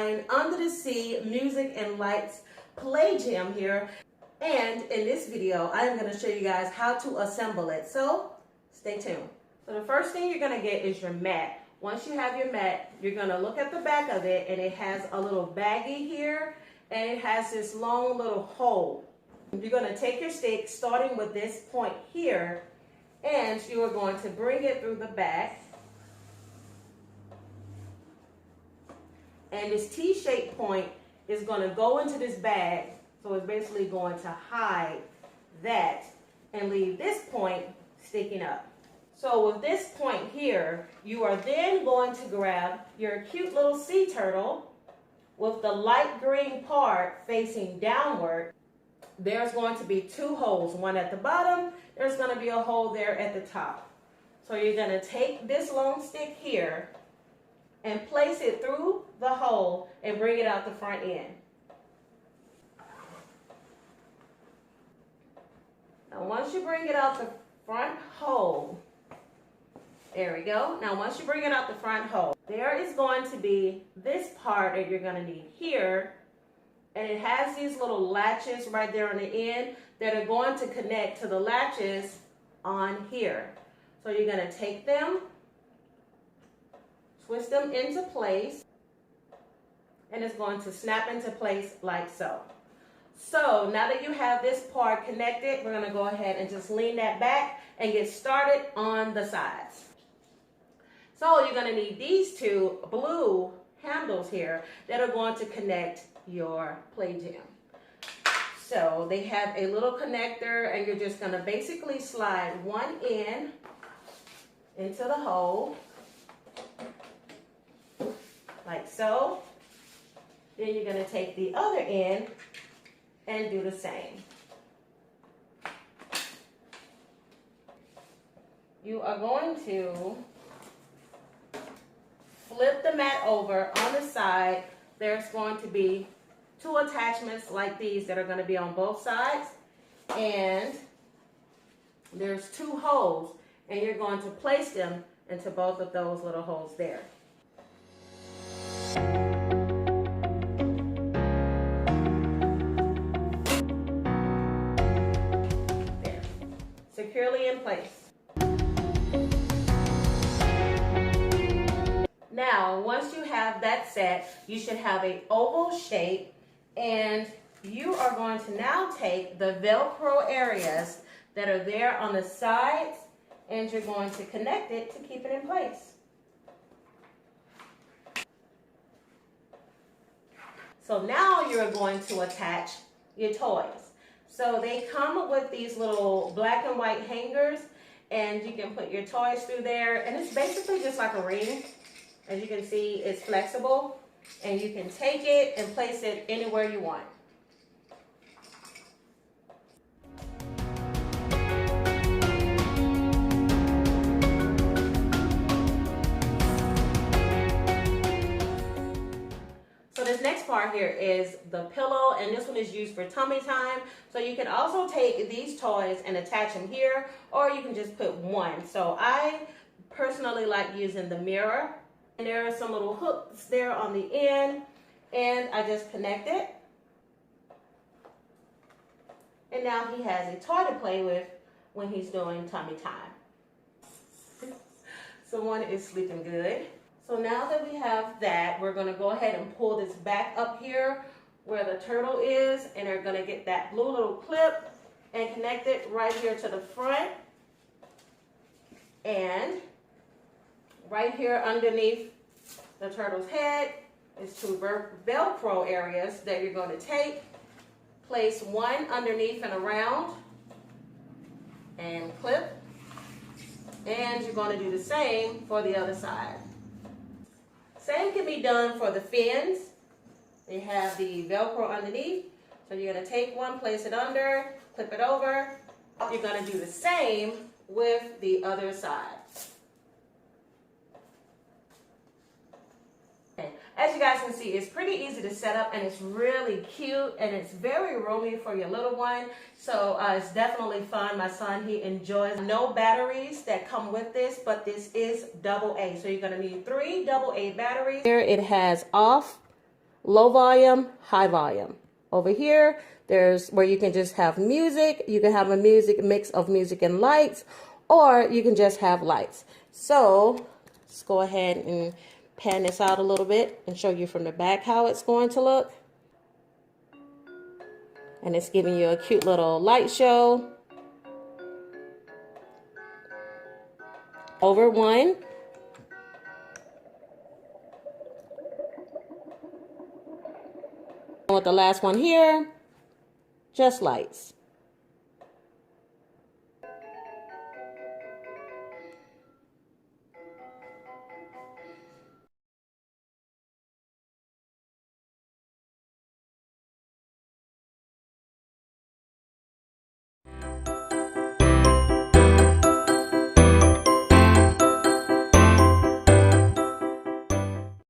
Einstein Under the Sea Music and Lights Play Jam here. And in this video, I am going to show you guys how to assemble it. So stay tuned. So the first thing you're going to get is your mat. Once you have your mat, you're going to look at the back of it, and it has a little baggie here, and it has this long little hole. You're going to take your stick starting with this point here, and you are going to bring it through the back. And this T-shaped point is going to go into this bag, so it's basically going to hide that and leave this point sticking up. So with this point here, you are then going to grab your cute little sea turtle with the light green part facing downward. There's going to be two holes, one at the bottom, there's going to be a hole there at the top. So you're going to take this long stick here and place it through the hole and bring it out the front end. Now once you bring it out the front hole, there we go. Now once you bring it out the front hole, there is going to be this part that you're going to need here, and it has these little latches right there on the end that are going to connect to the latches on here. So you're going to take them, twist them into place, and it's going to snap into place like so. So now that you have this part connected, we're going to go ahead and just lean that back and get started on the sides. So you're going to need these two blue handles here that are going to connect your play jam. So they have a little connector, and you're just going to basically slide one end into the hole like so. Then you're going to take the other end and do the same. You are going to flip the mat over on the side. There's going to be two attachments like these that are going to be on both sides, and there's two holes, and you're going to place them into both of those little holes there. There. Securely in place. Now, once you have that set, you should have an oval shape, and you are going to now take the Velcro areas that are there on the sides, and you're going to connect it to keep it in place. So now you're going to attach your toys. So they come with these little black and white hangers, and you can put your toys through there, and it's basically just like a ring. As you can see, it's flexible, and you can take it and place it anywhere you want. So this next part here is the pillow, and this one is used for tummy time. So you can also take these toys and attach them here, or you can just put one. So I personally like using the mirror. And there are some little hooks there on the end, and I just connect it. And now he has a toy to play with when he's doing tummy time. Someone is sleeping good. So now that we have that, we're going to go ahead and pull this back up here where the turtle is, and they're going to get that blue little clip and connect it right here to the front. And right here underneath the turtle's head is two Velcro areas that you're going to take. Place one underneath and around and clip. And you're going to do the same for the other side. Same can be done for the fins. They have the Velcro underneath. So you're going to take one, place it under, clip it over. You're going to do the same with the other side. As you guys can see, it's pretty easy to set up, and it's really cute, and it's very roomy for your little one. So it's definitely fun. My son, he enjoys. No batteries that come with this, but this is AA. So you're going to need 3 AA batteries. Here it has off, low volume, high volume. Over here, there's where you can just have music. You can have a mix of music and lights, or you can just have lights. So let's go ahead and pan this out a little bit and show you from the back how it's going to look. And it's giving you a cute little light show. Over one. With the last one here, just lights.